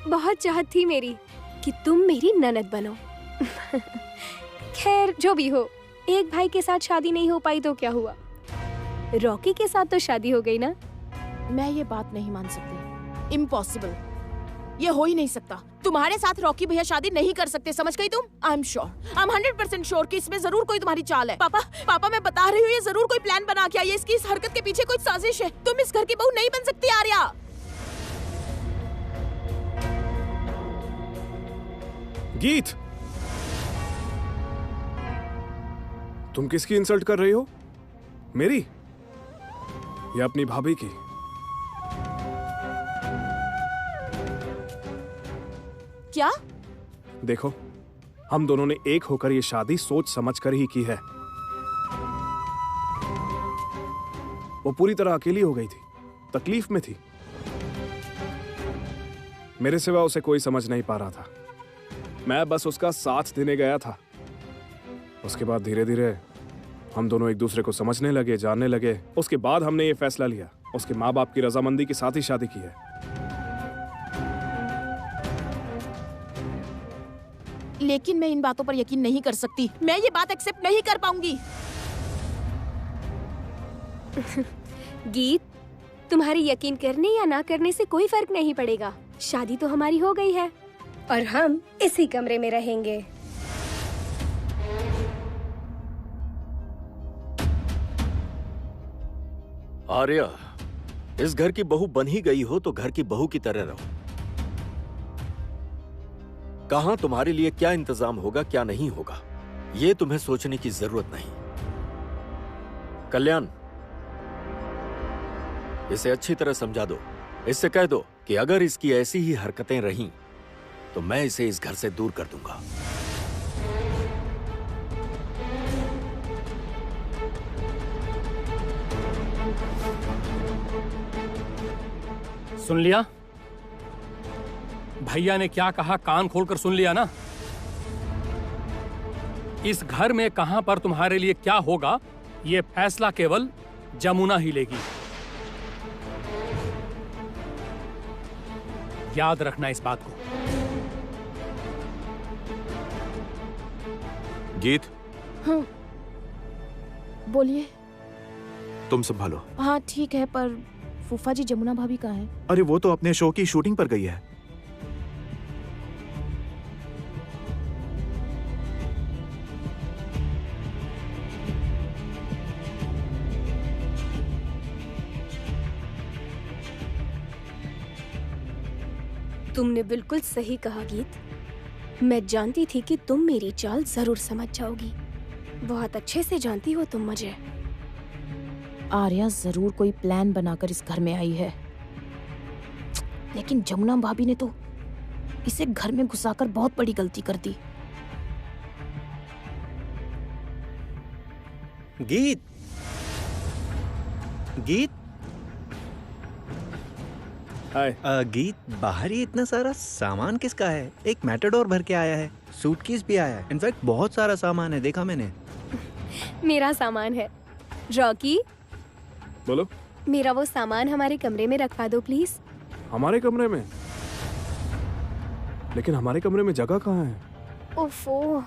बहुत चाहत थी मेरी कि तुम मेरी ननद बनो। खैर जो भी हो, एक भाई के साथ शादी नहीं हो पाई तो क्या हुआ, रॉकी के साथ तो शादी हो गई ना। मैं ये बात नहीं मान सकती, इम्पॉसिबल, ये हो ही नहीं सकता। तुम्हारे साथ रॉकी भैया शादी नहीं कर सकते, समझ गई तुम? I am sure, I am 100% sure कि इसमें जरूर कोई तुम्हारी चाल है। पापा मैं बता रही हूँ, ये जरूर कोई प्लान बना के आई है। इसकी इस हरकत के पीछे कोई साजिश है। तुम इस घर की बहू नहीं बन सकती आर्या। गीत, तुम किसकी इंसल्ट कर रही हो? मेरी या अपनी भाभी की? क्या? देखो, हम दोनों ने एक होकर ये शादी सोच समझ कर ही की है। वो पूरी तरह अकेली हो गई थी, तकलीफ में थी। मेरे सिवा उसे कोई समझ नहीं पा रहा था। मैं बस उसका साथ देने गया था। उसके बाद धीरे धीरे हम दोनों एक दूसरे को समझने लगे, जानने लगे। उसके बाद हमने ये फैसला लिया, उसके माँ बाप की रजामंदी के साथ ही शादी की है। लेकिन मैं इन बातों पर यकीन नहीं कर सकती। मैं ये बात एक्सेप्ट नहीं कर पाऊंगी। गीत, तुम्हारी यकीन करने या ना करने से कोई फर्क नहीं पड़ेगा। शादी तो हमारी हो गई है और हम इसी कमरे में रहेंगे। आर्या, इस घर की बहू बन ही गई हो तो घर की बहू की तरह रहो। कहां तुम्हारे लिए क्या इंतजाम होगा, क्या नहीं होगा, ये तुम्हें सोचने की जरूरत नहीं। कल्याण, इसे अच्छी तरह समझा दो। इससे कह दो कि अगर इसकी ऐसी ही हरकतें रहीं तो मैं इसे इस घर से दूर कर दूंगा। सुन लिया? भैया ने क्या कहा कान खोलकर सुन लिया ना? इस घर में कहां पर तुम्हारे लिए क्या होगा, ये फैसला केवल जमुना ही लेगी। याद रखना इस बात को। गीत, हाँ बोलिए। तुम संभालो। हाँ ठीक है, पर फूफा जी जमुना भाभी कहाँ है? अरे वो तो अपने शो की शूटिंग पर गई है। तुमने बिल्कुल सही कहा गीत। मैं जानती थी कि तुम मेरी चाल जरूर समझ जाओगी। बहुत अच्छे से जानती हो तुम मुझे। आर्या जरूर कोई प्लान बनाकर इस घर में आई है, लेकिन जमुना भाभी ने तो इसे घर में घुसाकर बहुत बड़ी गलती कर दी। गीत, गीत, हाय। गीत, बाहर ही इतना सारा सामान किसका है? एक मैटाडोर भर के आया है, सूटकेस भी आया है, इनफैक्ट बहुत सारा सामान है, देखा मैंने। मेरा सामान है। रॉकी, बोलो। मेरा वो सामान हमारे कमरे में रखवा दो प्लीज। हमारे कमरे में? लेकिन हमारे कमरे में जगह कहाँ है? ओफो,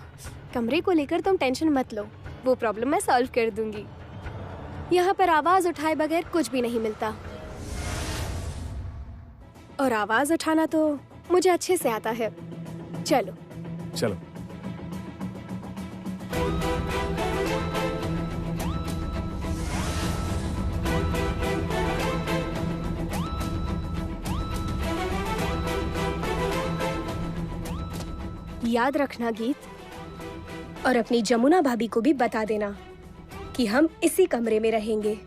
कमरे को लेकर तुम टेंशन मत लो, वो प्रॉब्लम मैं सॉल्व कर दूंगी। यहाँ पर आवाज उठाए बगैर कुछ भी नहीं मिलता, और आवाज उठाना तो मुझे अच्छे से आता है। चलो चलो। याद रखना गीत, और अपनी जमुना भाभी को भी बता देना कि हम इसी कमरे में रहेंगे।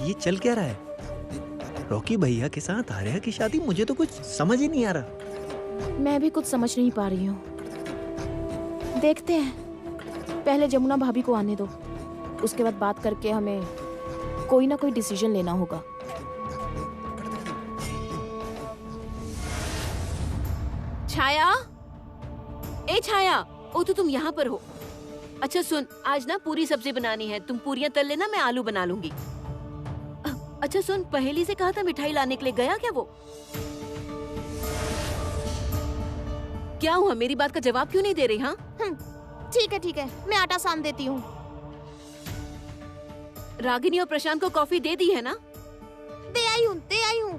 ये चल क्या रहा है? रॉकी भैया के साथ आर्या की शादी, मुझे तो कुछ समझ ही नहीं आ रहा। मैं भी कुछ समझ नहीं पा रही हूँ। देखते हैं, पहले जमुना भाभी को आने दो, उसके बाद बात करके हमें कोई ना कोई डिसीजन लेना होगा। छाया, ए छाया, ओ तो तुम यहाँ पर हो। अच्छा सुन, आज ना पूरी सब्जी बनानी है, तुम पूरियां तल लेना, मैं आलू बना लूंगी। अच्छा सुन, पहेली से कहा था मिठाई लाने के लिए, गया क्या वो? क्या हुआ, मेरी बात का जवाब क्यों नहीं दे रही? हाँ ठीक है, मैं आटा सान देती हूँ। रागिनी और प्रशांत को कॉफी दे दी है ना? दे आई हूँ।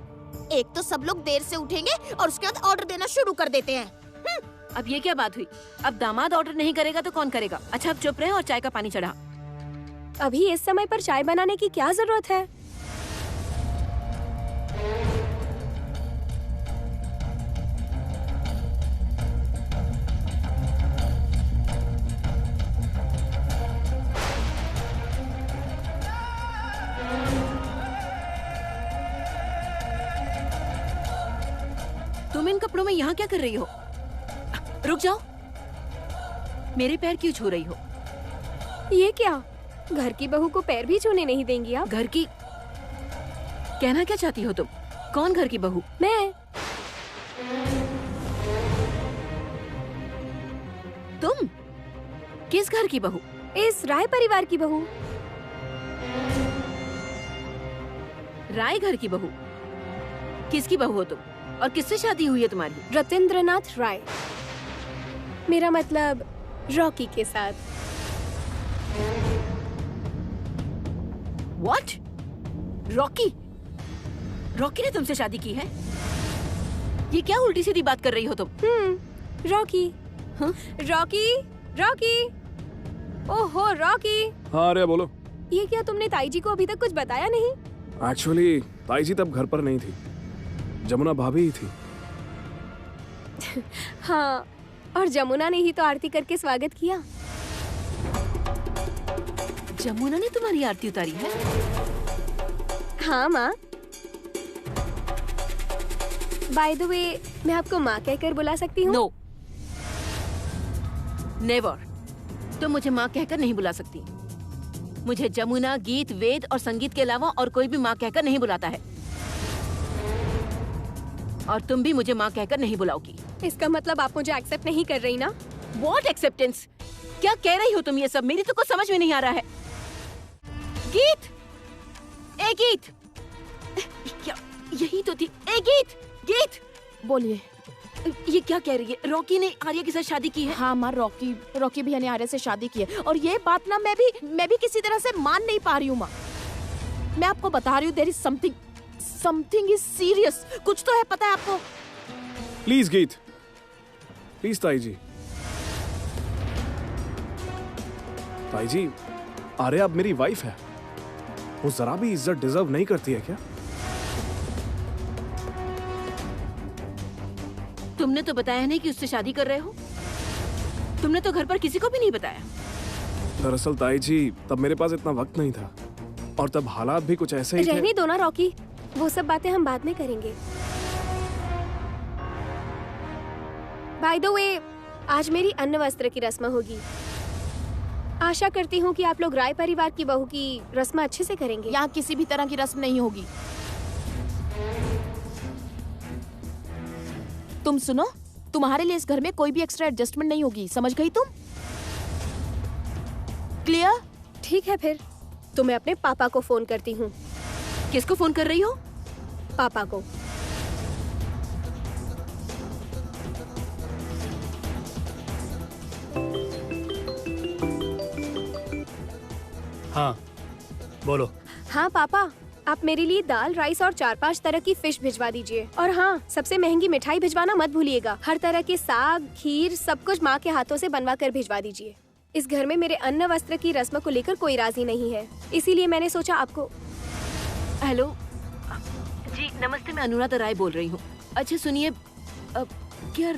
एक तो सब लोग देर से उठेंगे और उसके बाद ऑर्डर देना शुरू कर देते हैं। अब ये क्या बात हुई? अब दामाद ऑर्डर नहीं करेगा तो कौन करेगा? अच्छा अब चुप रहे और चाय का पानी चढ़ा। अभी इस समय पर चाय बनाने की क्या जरूरत है? तुम इन कपड़ों में यहाँ क्या कर रही हो? रुक जाओ, मेरे पैर क्यों छू रही हो? ये क्या? घर की बहू को पैर भी छूने नहीं देंगी आप? घर की? कहना क्या चाहती हो तुम? कौन घर की बहू? मैं। तुम? किस घर की बहू? इस राय परिवार की बहू। राय घर की बहू? किसकी बहू हो तुम और किससे शादी हुई है तुम्हारी? रतेंद्रनाथ राय, मेरा मतलब रॉकी के साथ। What? रॉकी? रॉकी ने तुमसे शादी की है? ये क्या उल्टी सीधी बात कर रही हो तुम? रॉकी। हाँ? रॉकी। ओहो रॉकी। हाँ अरे बोलो। ये क्या तुमने ताई जी को अभी तक कुछ बताया नहीं? एक्चुअली ताई जी तब घर पर नहीं थी, जमुना भाभी ही थी। हाँ, और जमुना ने ही तो आरती करके स्वागत किया। जमुना ने तुम्हारी आरती उतारी है? हाँ माँ। बाय द वे, मैं आपको माँ कहकर बुला सकती हूँ? No, never. तुम मुझे माँ कहकर नहीं बुला सकती। मुझे जमुना, गीत, वेद और संगीत के अलावा और कोई भी माँ कहकर नहीं बुलाता है। और तुम भी मुझे माँ कहकर नहीं बुलाओगी। इसका मतलब आप मुझे एक्सेप्ट नहीं कर रही ना? What acceptance? क्या कह रही हो तुम ये सब? मेरी तो कुछ समझ में नहीं आ रहा है। गीत, ए गीत, क्या यही तो थी? ए गीत, गीत, बोलिए। ये क्या कह रही है? रॉकी ने आर्या के साथ शादी की है? हाँ माँ, रॉकी भैया ने आर्या से शादी की है और ये बात ना मैं भी किसी तरह से मान नहीं पा रही हूँ माँ। मैं आपको बता रही हूँ, there is something is serious. कुछ तो है, पता है आपको? प्लीज गीत, प्लीज ताई जी। ताई जी, आर्या अब मेरी वाइफ है, वो जरा भी इज्जत डिजर्व नहीं करती है क्या? तुमने तो बताया नहीं कि उससे शादी कर रहे हो। तुमने तो घर पर किसी को भी नहीं बताया। दरअसल ताई जी, तब मेरे पास इतना वक्त नहीं था और तब हालात भी कुछ ऐसे ही थे। रहने दो ना रॉकी, वो सब बातें हम बाद में करेंगे। बाय द वे, आज मेरी अन्न वस्त्र की रस्म होगी। आशा करती हूँ कि आप लोग राय परिवार की बहू की रस्म अच्छे से करेंगे। यहाँ किसी भी तरह की रस्म नहीं होगी। तुम सुनो, तुम्हारे लिए इस घर में कोई भी एक्स्ट्रा एडजस्टमेंट नहीं होगी, समझ गई तुम? क्लियर? ठीक है फिर, तो मैं अपने पापा को फोन करती हूँ। किसको फोन कर रही हो? पापा को। हाँ बोलो। हाँ पापा, आप मेरे लिए दाल, राइस और 4-5 तरह की फिश भिजवा दीजिए। और हाँ, सबसे महंगी मिठाई भिजवाना मत भूलिएगा। हर तरह के साग, खीर, सब कुछ माँ के हाथों से बनवा कर भिजवा दीजिए। इस घर में मेरे अन्न वस्त्र की रस्म को लेकर कोई राजी नहीं है, इसीलिए मैंने सोचा आपको। हेलो जी, नमस्ते, मैं अनुराधा राय बोल रही हूँ। अच्छा सुनिए, क्या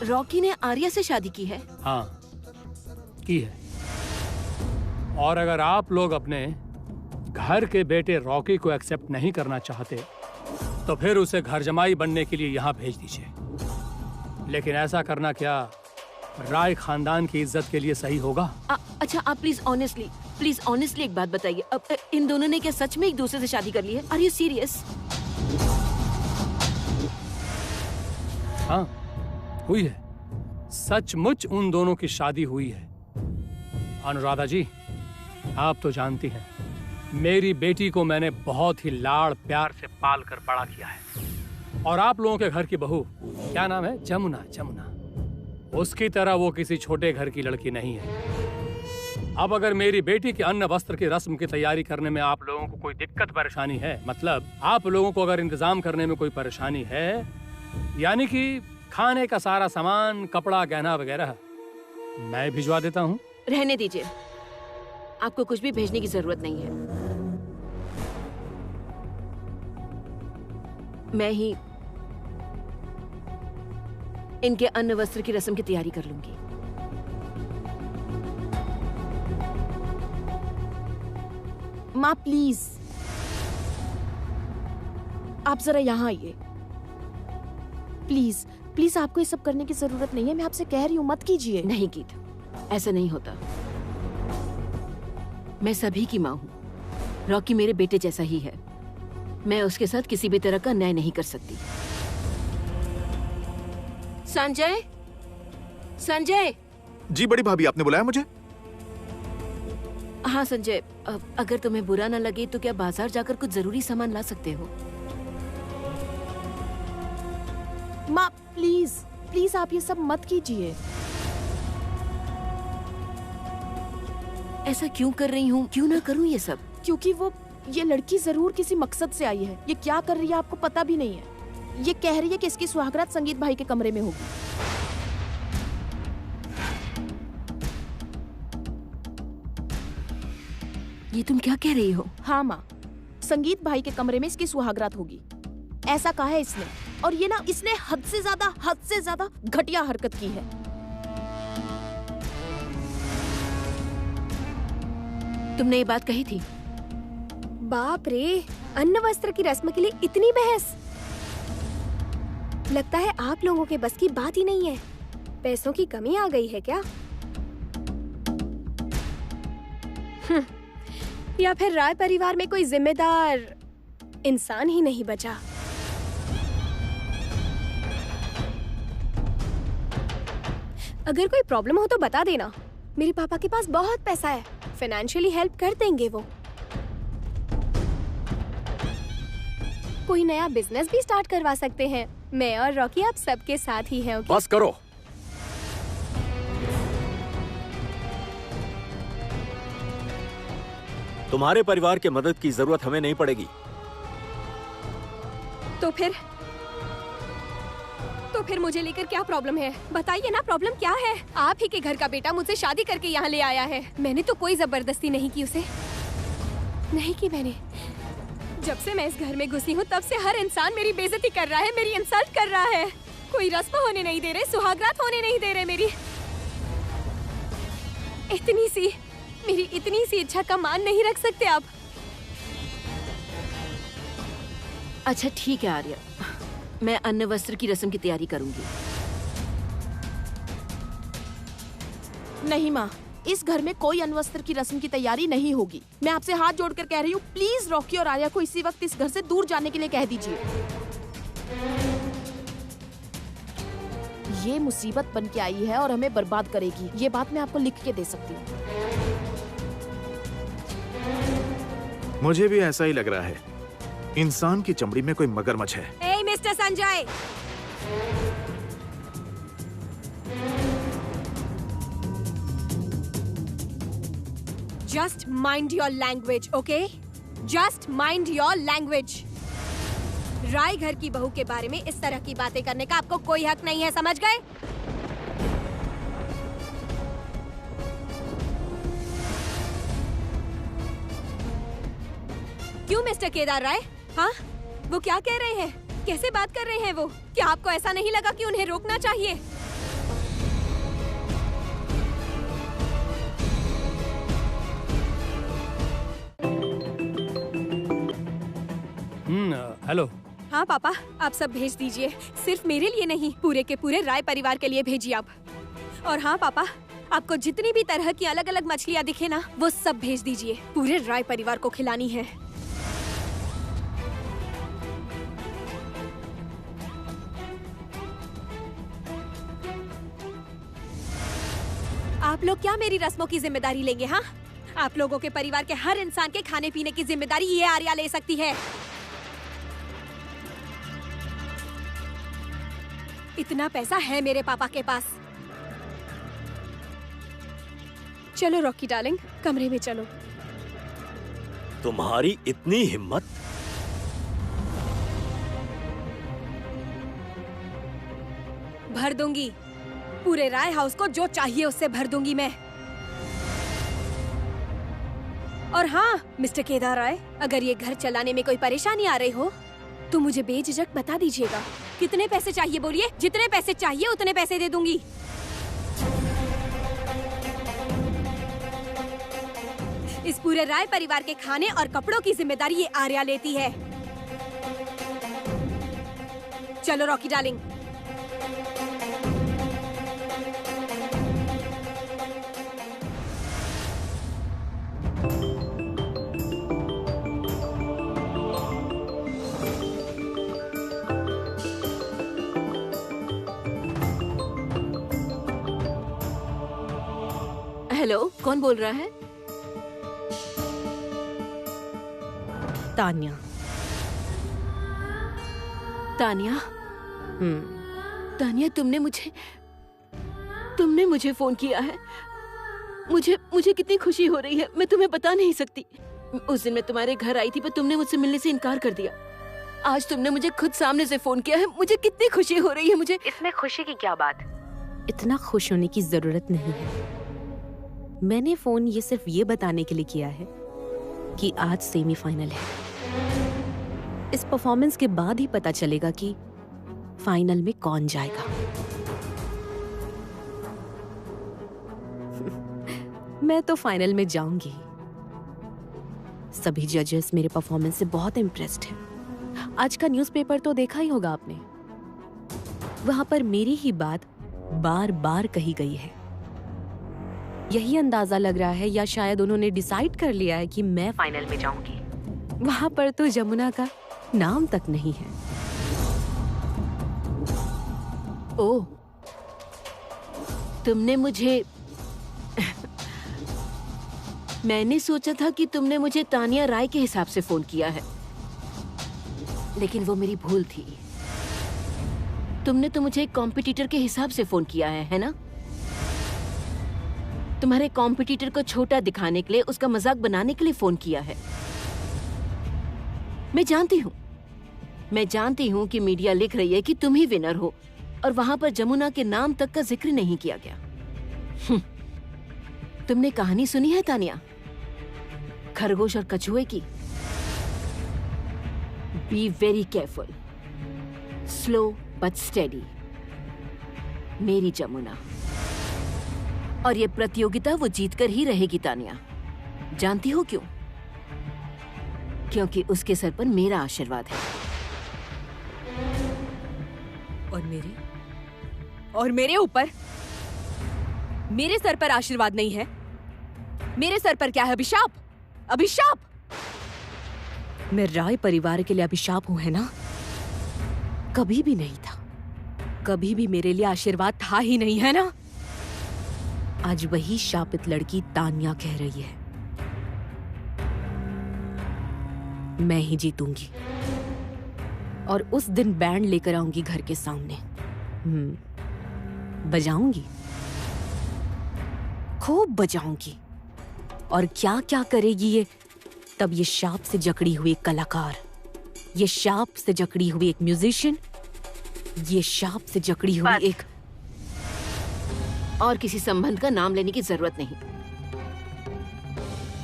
रॉकी ने आर्या से शादी की है? हाँ की है। और अगर आप लोग अपने घर के बेटे रॉकी को एक्सेप्ट नहीं करना चाहते तो फिर उसे घर जमाई बनने के लिए यहाँ भेज दीजिए। लेकिन ऐसा करना क्या राय खानदान की इज्जत के लिए सही होगा? अच्छा आप प्लीज ऑनेस्टली एक बात बताइए, अब इन दोनों ने क्या सच में एक दूसरे से शादी कर ली है? Are you serious? हाँ हुई है, सचमुच उन दोनों की शादी हुई है। अनुराधा जी, आप तो जानती हैं मेरी बेटी को मैंने बहुत ही लाड़ प्यार से पाल कर बड़ा किया है, और आप लोगों के घर की बहू, क्या नाम है, जमुना, जमुना, उसकी तरह वो किसी छोटे घर की लड़की नहीं है। अब अगर मेरी बेटी के अन्न वस्त्र की रस्म की तैयारी करने में आप लोगों को कोई दिक्कत परेशानी है, मतलब आप लोगों को अगर इंतजाम करने में कोई परेशानी है, यानी कि खाने का सारा सामान, कपड़ा, गहना वगैरह, मैं भिजवा देता हूँ। रहने दीजिए, आपको कुछ भी भेजने की जरूरत नहीं है। मैं ही इनके अन्न वस्त्र की रस्म की तैयारी कर लूंगी। माँ प्लीज, आप जरा यहाँ आइए। प्लीज प्लीज, आपको ये सब करने की जरूरत नहीं है, मैं आपसे कह रही हूँ, मत कीजिए। नहीं गीत, ऐसा नहीं होता। मैं सभी की माँ हूँ। रॉकी मेरे बेटे जैसा ही है। मैं उसके साथ किसी भी तरह का न्याय नहीं कर सकती। संजय, संजय। जी बड़ी भाभी, आपने बुलाया मुझे? हाँ संजय, अगर तुम्हें बुरा ना लगे तो क्या बाजार जाकर कुछ जरूरी सामान ला सकते हो? माँ प्लीज प्लीज, आप ये सब मत कीजिए। ऐसा क्यों कर रही हूँ? क्यों ना करूँ ये सब? क्योंकि ये लड़की जरूर किसी मकसद से आई है। ये क्या कर रही है आपको पता भी नहीं है। ये कह रही है कि इसकी सुहागरात संगीत भाई के कमरे में होगी। ये तुम क्या कह रही हो? हाँ माँ, संगीत भाई के कमरे में इसकी सुहागरात होगी, ऐसा कहा है इसने। और ये ना, इसने हद से ज्यादा घटिया हरकत की है। तुमने ये बात कही थी? बाप रे, अन्न वस्त्र की रस्म के लिए इतनी बहस। लगता है आप लोगों के बस की बात ही नहीं है। पैसों की कमी आ गई है क्या? या फिर राय परिवार में कोई जिम्मेदार इंसान ही नहीं बचा। अगर कोई प्रॉब्लम हो तो बता देना, मेरे पापा के पास बहुत पैसा है, फाइनेंशियली हेल्प कर देंगे वो। कोई नया बिजनेस भी स्टार्ट करवा सकते हैं। मैं और रॉकी आप सबके साथ ही हैं। बस करो। तुम्हारे परिवार के मदद की जरूरत हमें नहीं पड़ेगी। तो फिर मुझे लेकर क्या प्रॉब्लम है? बताइए ना, प्रॉब्लम क्या है? आप ही के घर का बेटा मुझसे शादी करके यहाँ ले आया है। मैंने तो कोई जबरदस्ती नहीं की उसे। नहीं की मैंने। जब से मैं इस घर में घुसी हूँ तब से हर इंसान मेरी बेइज्जती कर रहा है, मेरी इंसल्ट कर रहा है। कोई रस्म होने नहीं दे रहे, सुहागरात होने नहीं दे रहे। मेरी इतनी सी इच्छा का मान नहीं रख सकते आप? अच्छा ठीक है आर्या, मैं अन्न वस्त्र की रस्म की तैयारी करूंगी। नहीं माँ, इस घर में कोई अन्न वस्त्र की रस्म की तैयारी नहीं होगी। मैं आपसे हाथ जोड़कर कह रही हूँ, प्लीज रॉकी और आर्या को इसी वक्त इस घर से दूर जाने के लिए कह दीजिए। ये मुसीबत बन के आई है और हमें बर्बाद करेगी। ये बात मैं आपको लिख के दे सकती हूँ। मुझे भी ऐसा ही लग रहा है। इंसान की चमड़ी में कोई मगरमच्छ है। ए mister Sanjay, just mind your language, okay? Just mind your language. Rai घर की बहू के बारे में इस तरह की बातें करने का आपको कोई हक नहीं है, समझ गए? क्यों मिस्टर केदार राय? हाँ, वो क्या कह रहे हैं? कैसे बात कर रहे हैं वो? क्या आपको ऐसा नहीं लगा कि उन्हें रोकना चाहिए? हेलो। हाँ पापा, आप सब भेज दीजिए। सिर्फ मेरे लिए नहीं, पूरे के पूरे राय परिवार के लिए भेजिए आप। और हाँ पापा, आपको जितनी भी तरह की अलग अलग मछलियाँ दिखे ना, वो सब भेज दीजिए। पूरे राय परिवार को खिलानी है। आप लोग क्या मेरी रस्मों की जिम्मेदारी लेंगे? हाँ, आप लोगों के परिवार के हर इंसान के खाने पीने की जिम्मेदारी ये आर्या ले सकती है। इतना पैसा है मेरे पापा के पास। चलो रॉकी डार्लिंग, कमरे में चलो। तुम्हारी इतनी हिम्मत? भर दूंगी पूरे राय हाउस को, जो चाहिए उससे भर दूंगी मैं। और हाँ मिस्टर केदार राय, अगर ये घर चलाने में कोई परेशानी आ रही हो तो मुझे बेझिझक बता दीजिएगा। कितने पैसे चाहिए बोलिए, जितने पैसे चाहिए उतने पैसे दे दूंगी। इस पूरे राय परिवार के खाने और कपड़ों की जिम्मेदारी ये आर्या लेती है। चलो रॉकी डार्लिंग। हेलो, कौन बोल रहा है? तानिया। तानिया? तानिया, तुमने मुझे फोन किया है। मुझे कितनी खुशी हो रही है, मैं तुम्हें बता नहीं सकती। उस दिन मैं तुम्हारे घर आई थी पर तुमने मुझसे मिलने से इनकार कर दिया। आज तुमने मुझे खुद सामने से फोन किया है, मुझे कितनी खुशी हो रही है। मुझे इसमें खुशी की क्या बात? इतना खुश होने की जरूरत नहीं है। मैंने फोन ये सिर्फ ये बताने के लिए किया है कि आज सेमीफाइनल है। इस परफॉर्मेंस के बाद ही पता चलेगा कि फाइनल में कौन जाएगा। मैं तो फाइनल में जाऊंगी। सभी जजेस मेरे परफॉर्मेंस से बहुत इम्प्रेस्ड हैं। आज का न्यूज़पेपर तो देखा ही होगा आपने। वहां पर मेरी ही बात बार बार कही गई है। यही अंदाजा लग रहा है, या शायद उन्होंने डिसाइड कर लिया है कि मैं फाइनल में जाऊंगी। वहां पर तो जमुना का नाम तक नहीं है। ओह, तुमने मुझे मैंने सोचा था कि तुमने मुझे तानिया राय के हिसाब से फोन किया है, लेकिन वो मेरी भूल थी। तुमने तो मुझे एक कॉम्पिटिटर के हिसाब से फोन किया है ना? तुम्हारे कॉम्पिटिटर को छोटा दिखाने के लिए, उसका मजाक बनाने के लिए फोन किया है। मैं जानती हूँ कि मीडिया लिख रही है कि तुम ही विनर हो, और वहां पर जमुना के नाम तक का जिक्र नहीं किया गया। तुमने कहानी सुनी है तानिया, खरगोश और कछुए की? Be very careful, slow but steady, मेरी जमुना। और ये प्रतियोगिता वो जीतकर ही रहेगी तानिया। जानती हो क्यों? क्योंकि उसके सर पर मेरा आशीर्वाद है। और मेरे ऊपर? मेरे सर पर आशीर्वाद नहीं है। मेरे सर पर क्या है? अभिशाप। अभिशाप। मैं राय परिवार के लिए अभिशाप हूं, है ना? कभी भी नहीं था। कभी भी मेरे लिए आशीर्वाद था ही नहीं, है ना? आज वही शापित लड़की तानिया कह रही है मैं ही जीतूंगी, और उस दिन बैंड लेकर आऊंगी घर के सामने। बजाऊंगी, खूब बजाऊंगी। और क्या क्या करेगी ये? तब ये शाप से जकड़ी हुई एक कलाकार, ये शाप से जकड़ी हुई एक म्यूजिशियन, ये शाप से जकड़ी हुई एक... और किसी संबंध का नाम लेने की जरूरत नहीं।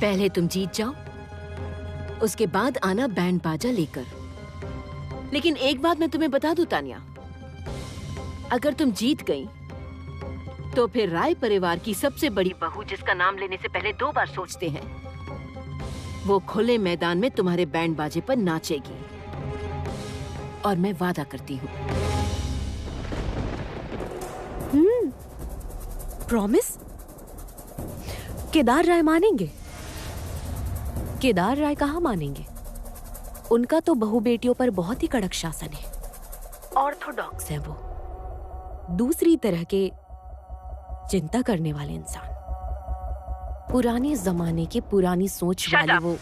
पहले तुम जीत जाओ, उसके बाद आना बैंड बाजा लेकर। लेकिन एक बात मैं तुम्हें बता दूं तानिया, अगर तुम जीत गई तो फिर राय परिवार की सबसे बड़ी बहू, जिसका नाम लेने से पहले 2 बार सोचते हैं, वो खुले मैदान में तुम्हारे बैंड बाजे पर नाचेगी। और मैं वादा करती हूँ। प्रॉमिस? केदार राय मानेंगे? केदार राय कहाँ मानेंगे? उनका तो बहू बेटियों पर बहुत ही कड़क शासन है। ऑर्थोडॉक्स है वो, दूसरी तरह के चिंता करने वाले इंसान। पुराने जमाने की पुरानी सोच वाली वो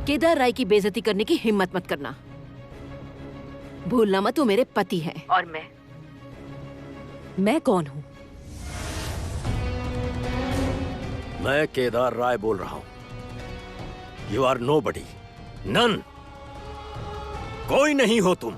केदार राय की बेइज्जती करने की हिम्मत मत करना। भूलना मत वो मेरे पति हैं और मैं कौन हूँ? मैं केदार राय बोल रहा हूं। यू आर नोबडी, नन, कोई नहीं हो तुम।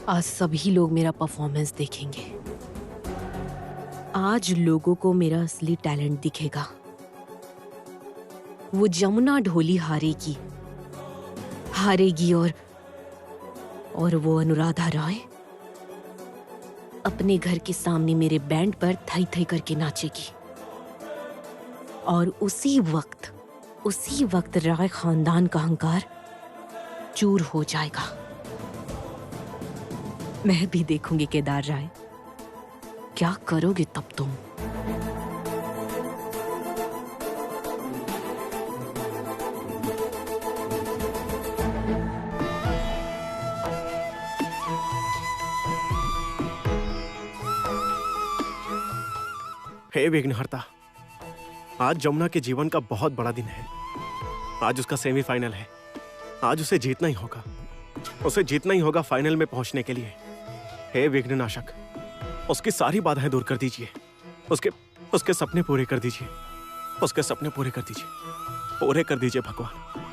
आज सभी लोग मेरा परफॉर्मेंस देखेंगे। आज लोगों को मेरा असली टैलेंट दिखेगा। वो जमुना ढोली हारेगी और वो अनुराधा राय अपने घर के सामने मेरे बैंड पर थई थई करके नाचेगी। और उसी वक्त राय खानदान का अहंकार चूर हो जाएगा। मैं भी देखूंगी केदार राय, क्या करोगे तब तुम? हे विघ्नहर्ता, आज जमुना के जीवन का बहुत बड़ा दिन है। आज उसका सेमीफाइनल है। आज उसे जीतना ही होगा। उसे जीतना ही होगा फाइनल में पहुंचने के लिए। हे विघ्ननाशक, उसकी सारी बाधाएं दूर कर दीजिए। उसके सपने पूरे कर दीजिए। उसके सपने पूरे कर दीजिए। पूरे कर दीजिए भगवान।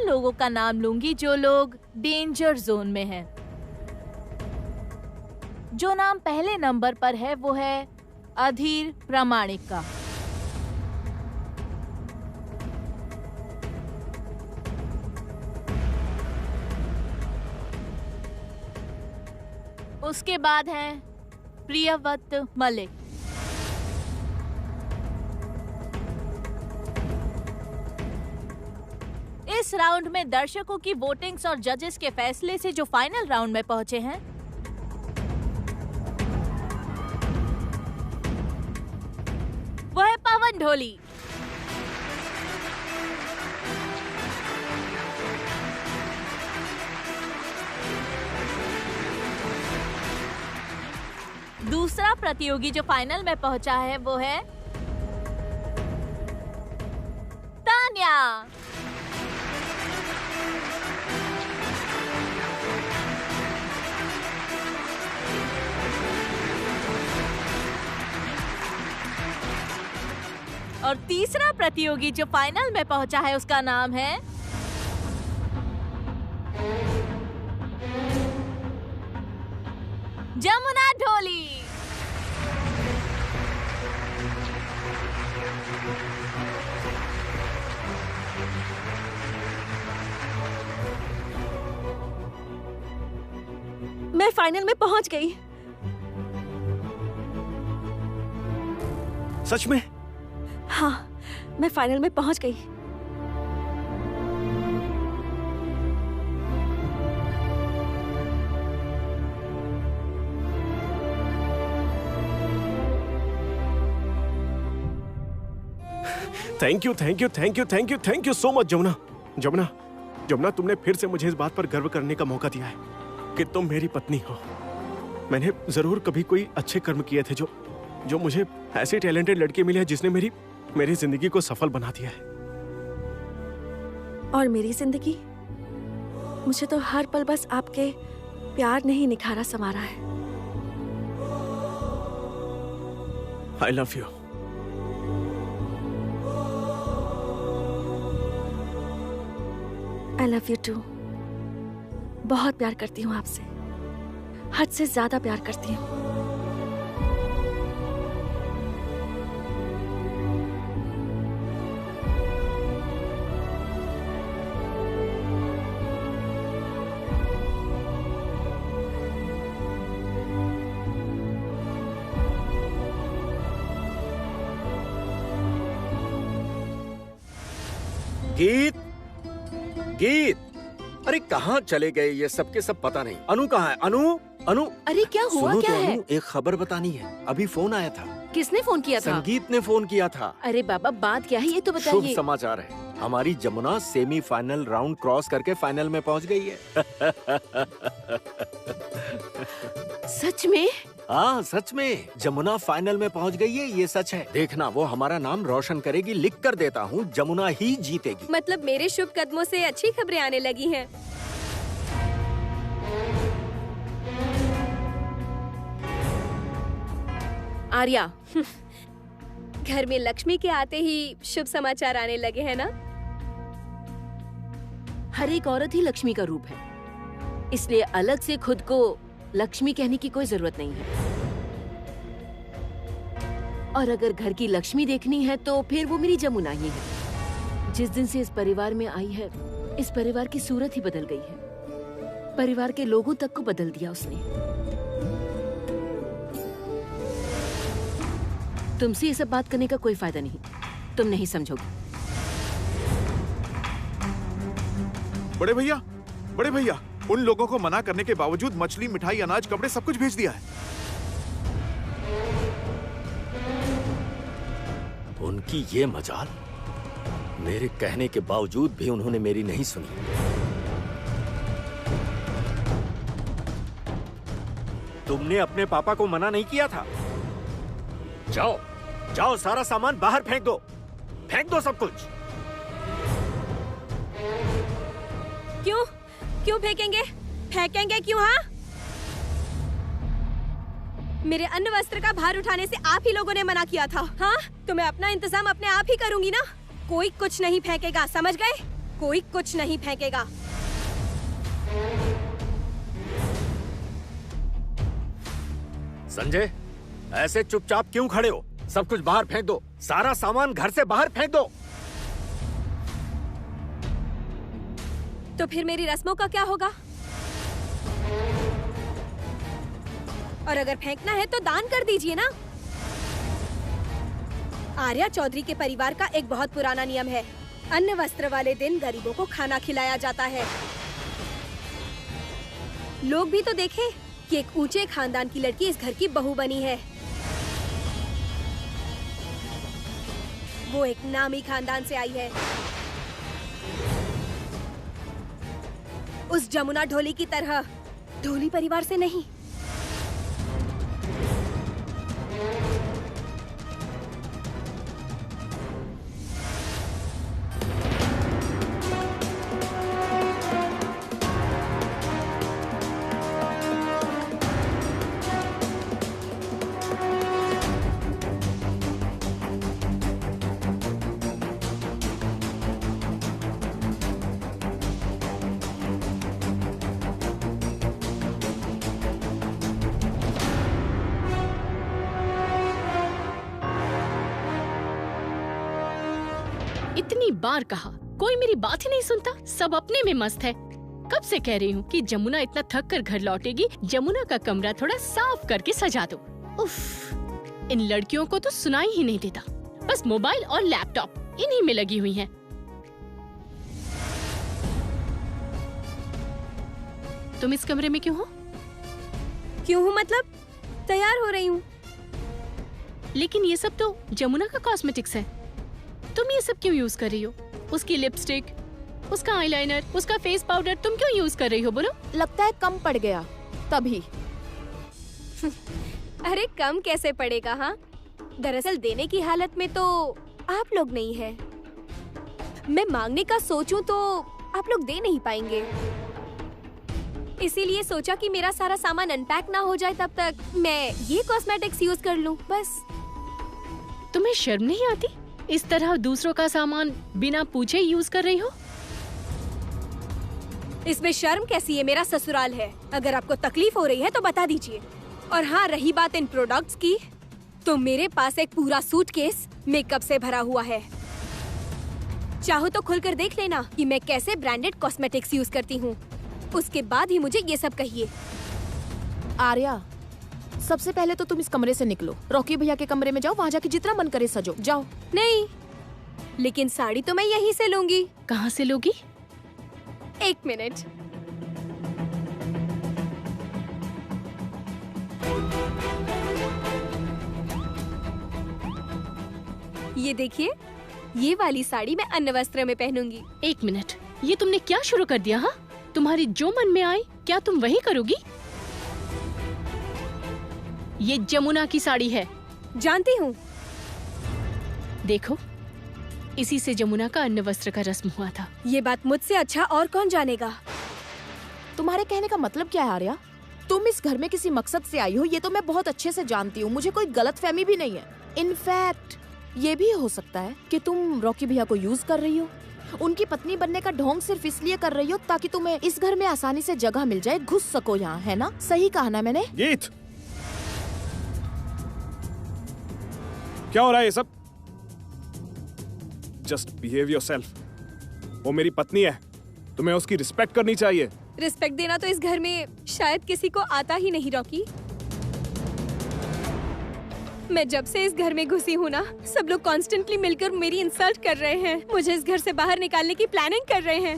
लोगों का नाम लूंगी जो लोग डेंजर जोन में हैं। जो नाम पहले नंबर पर है वो है अधीर प्रामाणिक का। उसके बाद है प्रियव्रत मलिक। इस राउंड में दर्शकों की वोटिंग्स और जजेस के फैसले से जो फाइनल राउंड में पहुंचे हैं वो है पवन ढोली। दूसरा प्रतियोगी जो फाइनल में पहुंचा है वो है तान्या। और तीसरा प्रतियोगी जो फाइनल में पहुंचा है उसका नाम है जमुना ढोली। मैं फाइनल में पहुंच गई। सच में? हाँ, मैं फाइनल में पहुंच गई। Thank you thank you thank you thank you thank you so much Jamuna. Jamuna Jamuna तुमने फिर से मुझे इस बात पर गर्व करने का मौका दिया है कि तुम मेरी पत्नी हो। मैंने जरूर कभी कोई अच्छे कर्म किए थे जो मुझे ऐसी टैलेंटेड लड़की मिली है जिसने मेरी जिंदगी को सफल बना दिया है। और मेरी जिंदगी, मुझे तो हर पल बस आपके प्यार ने ही निखारा संवारा है। I love you. I love you too. बहुत प्यार करती हूँ आपसे, हद से ज्यादा प्यार करती हूँ। गीत गीत, अरे कहाँ चले गए ये सब के सब पता नहीं। अनु कहाँ है? अनु अनु, अरे क्या हुआ? सुनो क्या तो है? अनु, एक खबर बतानी है। अभी फोन आया था। किसने फोन किया था? संगीत ने फोन किया था। अरे बाबा, बात क्या है ये तो शुभ बताइए। समाचार है, हमारी जमुना सेमीफाइनल राउंड क्रॉस करके फाइनल में पहुंच गई है। सच में? हाँ सच में, जमुना फाइनल में पहुंच गई है, ये सच है। देखना वो हमारा नाम रोशन करेगी। लिख कर देता हूँ, जमुना ही जीतेगी। मतलब मेरे शुभ कदमों से अच्छी खबरें आने लगी हैं। आर्या, घर में लक्ष्मी के आते ही शुभ समाचार आने लगे हैं ना? हर एक औरत ही लक्ष्मी का रूप है, इसलिए अलग से खुद को लक्ष्मी कहने की कोई जरूरत नहीं है। और अगर घर की लक्ष्मी देखनी है तो फिर वो मेरी जमुना ही है। जिस दिन से इस परिवार में आई है, इस परिवार की सूरत ही बदल गई है। परिवार के लोगों तक को बदल दिया उसने। तुमसे ये सब बात करने का कोई फायदा नहीं, तुम नहीं समझोगे। बड़े भैया, उन लोगों को मना करने के बावजूद मछली, मिठाई, अनाज, कपड़े सब कुछ भेज दिया है। उनकी ये मजाल, मेरे कहने के बावजूद भी उन्होंने मेरी नहीं सुनी। तुमने अपने पापा को मना नहीं किया था? जाओ जाओ, सारा सामान बाहर फेंक दो सब कुछ। क्यों फेंकेंगे क्यों? हाँ, मेरे अन्न वस्त्र का भार उठाने से आप ही लोगों ने मना किया था। हाँ, तो मैं अपना इंतजाम अपने आप ही करूंगी ना। कोई कुछ नहीं फेंकेगा, समझ गए? कोई कुछ नहीं फेंकेगा। संजय, ऐसे चुपचाप क्यों खड़े हो? सब कुछ बाहर फेंक दो, सारा सामान घर से बाहर फेंक दो। तो फिर मेरी रस्मों का क्या होगा? और अगर फेंकना है तो दान कर दीजिए ना। आर्या चौधरी के परिवार का एक बहुत पुराना नियम है, अन्न वस्त्र वाले दिन गरीबों को खाना खिलाया जाता है। लोग भी तो देखे कि एक ऊंचे खानदान की लड़की इस घर की बहू बनी है। वो एक नामी खानदान से आई है, उस जमुना ढोली की तरह, ढोली परिवार से नहीं। इतनी बार कहा, कोई मेरी बात ही नहीं सुनता, सब अपने में मस्त है। कब से कह रही हूँ कि जमुना इतना थक कर घर लौटेगी, जमुना का कमरा थोड़ा साफ करके सजा दो। उफ, इन लड़कियों को तो सुनाई ही नहीं देता, बस मोबाइल और लैपटॉप इन्हीं में लगी हुई हैं। तुम इस कमरे में क्यों हो? क्यों हूँ मतलब? तैयार हो रही हूँ। लेकिन ये सब तो जमुना का कॉस्मेटिक्स है, तुम ये सब क्यों यूज कर रही हो? उसकी लिपस्टिक, उसका आईलाइनर, उसका फेस पाउडर तुम क्यों यूज कर रही हो? बोलो। लगता है कम पड़ गया तभी। अरे कम कैसे पड़ेगा? हाँ, दरअसल देने की हालत में तो आप लोग नहीं है। मैं मांगने का सोचूं तो आप लोग दे नहीं पाएंगे, इसीलिए सोचा कि मेरा सारा सामान अनपैक ना हो जाए तब तक मैं ये कॉस्मेटिक्स यूज कर लूं बस। तुम्हें शर्म नहीं आती? इस तरह दूसरों का सामान बिना पूछे यूज कर रही हो? इसमें शर्म कैसी है? मेरा ससुराल है, अगर आपको तकलीफ हो रही है तो बता दीजिए। और हाँ, रही बात इन प्रोडक्ट्स की, तो मेरे पास एक पूरा सूटकेस मेकअप से भरा हुआ है। चाहो तो खुलकर देख लेना कि मैं कैसे ब्रांडेड कॉस्मेटिक्स यूज करती हूँ, उसके बाद ही मुझे ये सब कहिए। आर्या, सबसे पहले तो तुम इस कमरे से निकलो, रॉकी भैया के कमरे में जाओ, वहाँ जाके जितना मन करे सजो, जाओ। नहीं, लेकिन साड़ी तो मैं यहीं से लूंगी। कहाँ से लोगी? एक मिनट। ये देखिए, ये वाली साड़ी मैं अन्न वस्त्र में पहनूंगी। एक मिनट, ये तुमने क्या शुरू कर दिया? हाँ, तुम्हारी जो मन में आए क्या तुम वही करोगी? ये जमुना की साड़ी है। जानती हूँ। देखो, इसी से जमुना का अन्न वस्त्र का रस्म हुआ था। ये बात मुझसे अच्छा और कौन जानेगा? तुम्हारे कहने का मतलब क्या है आर्या? तुम इस घर में किसी मकसद से आई हो, ये तो मैं बहुत अच्छे से जानती हूँ, मुझे कोई गलतफहमी भी नहीं है। इनफैक्ट ये भी हो सकता है कि तुम रॉकी भैया को यूज कर रही हो, उनकी पत्नी बनने का ढोंग सिर्फ इसलिए कर रही हो ताकि तुम्हें इस घर में आसानी से जगह मिल जाए, घुस सको यहाँ, है ना? सही कहा ना मैंने? गीत, क्या हो रहा है ये सब? Just behave yourself. वो मेरी पत्नी है, तुम्हें उसकी रिस्पेक्ट करनी चाहिए। रिस्पेक्ट देना तो इस घर में शायद किसी को आता ही नहीं रॉकी। मैं जब से इस घर में घुसी हूँ ना, सब लोग कॉन्स्टेंटली मिलकर मेरी इंसल्ट कर रहे हैं, मुझे इस घर से बाहर निकालने की प्लानिंग कर रहे हैं।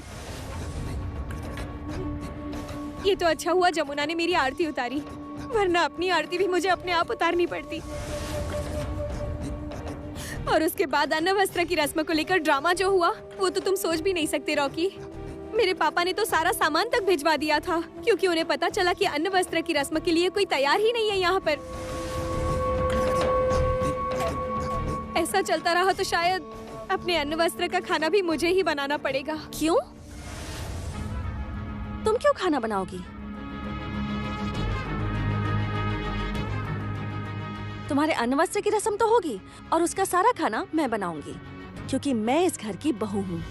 ये तो अच्छा हुआ जमुना ने मेरी आरती उतारी, वरना अपनी आरती भी मुझे अपने आप उतारनी पड़ती। और उसके बाद अन्न वस्त्र की रस्म को लेकर ड्रामा जो हुआ, वो तो तुम सोच भी नहीं सकते रॉकी। मेरे पापा ने तो सारा सामान तक भिजवा दिया था, क्योंकि उन्हें पता चला कि अन्न वस्त्र की रस्म के लिए कोई तैयार ही नहीं है यहाँ पर। ऐसा चलता रहा तो शायद अपने अन्न वस्त्र का खाना भी मुझे ही बनाना पड़ेगा। क्यों? तुम क्यों खाना बनाओगी? तुम्हारे अन्न वस्त्र की रस्म तो होगी और उसका सारा खाना मैं बनाऊंगी, क्योंकि मैं इस घर की बहू हूँ।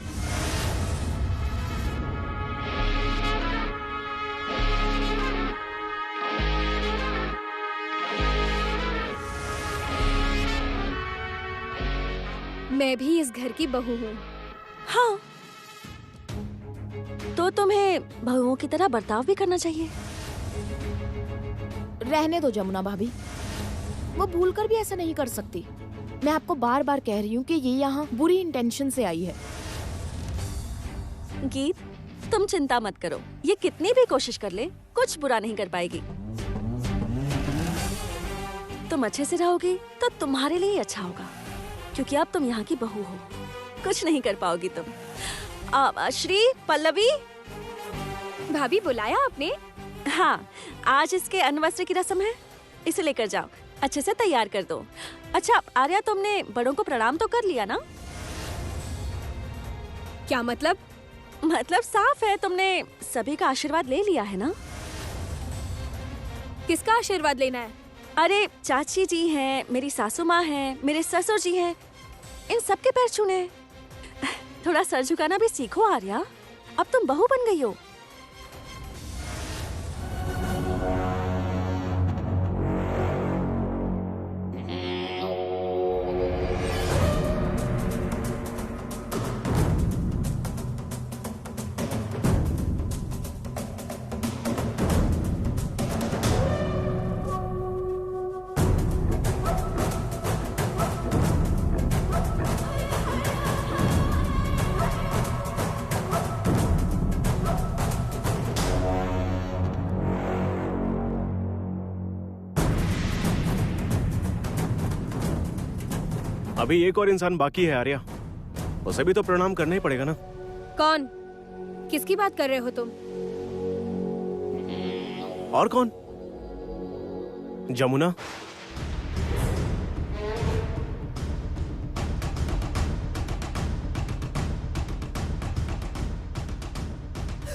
मैं भी इस घर की बहू हूँ। हाँ, तो तुम्हें बहुओं की तरह बर्ताव भी करना चाहिए। रहने दो जमुना भाभी, वो भूल कर भी ऐसा नहीं कर सकती। मैं आपको बार बार कह रही हूँ कि ये यहाँ बुरी इंटेंशन से आई है। गीत, तुम चिंता मत करो, ये कितनी भी कोशिश कर ले कुछ बुरा नहीं कर पाएगी। तुम अच्छे से रहोगी तो तुम्हारे लिए ही अच्छा होगा, क्योंकि अब तुम यहाँ की बहू हो। कुछ नहीं कर पाओगी तुम। श्री, पल्लवी। भाभी बुलाया आपने? हाँ, आज इसके अनवस्त्र की रस्म है, इसे लेकर जाओ, अच्छे से तैयार कर दो। अच्छा आर्या, तुमने बड़ों को प्रणाम तो कर लिया ना? क्या मतलब? मतलब साफ है, तुमने सभी का आशीर्वाद ले लिया है ना? किसका आशीर्वाद लेना है? अरे चाची जी हैं, मेरी सासू माँ हैं, मेरे ससुर जी हैं, इन सबके पैर छूने। थोड़ा सर झुकाना भी सीखो आर्या, अब तुम बहू बन गई हो। अभी एक और इंसान बाकी है आर्या, उसे भी तो प्रणाम करना ही पड़ेगा ना। कौन? किसकी बात कर रहे हो तुम? और कौन? जमुना।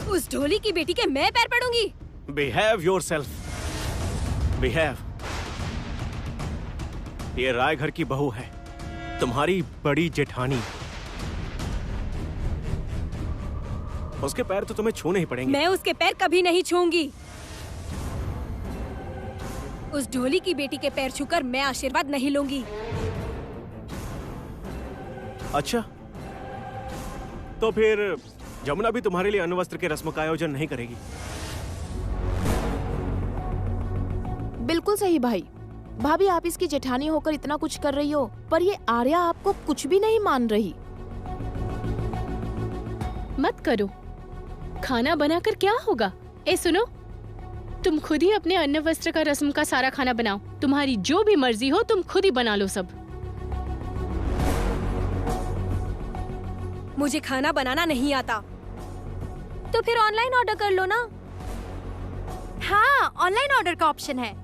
उस ढोली की बेटी के मैं पैर पड़ूंगी? Behave yourself, behave. ये राय घर की बहू है, तुम्हारी बड़ी जेठानी। उसके पैर तो तुम्हें छूने ही पड़ेंगे। मैं उसके पैर कभी नहीं छूंगी। उस ढोली की बेटी के पैर छूकर मैं आशीर्वाद नहीं लूंगी। अच्छा, तो फिर जमुना भी तुम्हारे लिए अनवस्त्र के रस्म का आयोजन नहीं करेगी? बिल्कुल सही भाई। भाभी, आप इसकी जेठानी होकर इतना कुछ कर रही हो, पर ये आर्या आपको कुछ भी नहीं मान रही। मत करो, खाना बनाकर क्या होगा? ए सुनो, तुम खुद ही अपने अन्न वस्त्र का रस्म का सारा खाना बनाओ। तुम्हारी जो भी मर्जी हो तुम खुद ही बना लो सब। मुझे खाना बनाना नहीं आता। तो फिर ऑनलाइन ऑर्डर कर लो ना। हाँ, ऑनलाइन ऑर्डर का ऑप्शन है।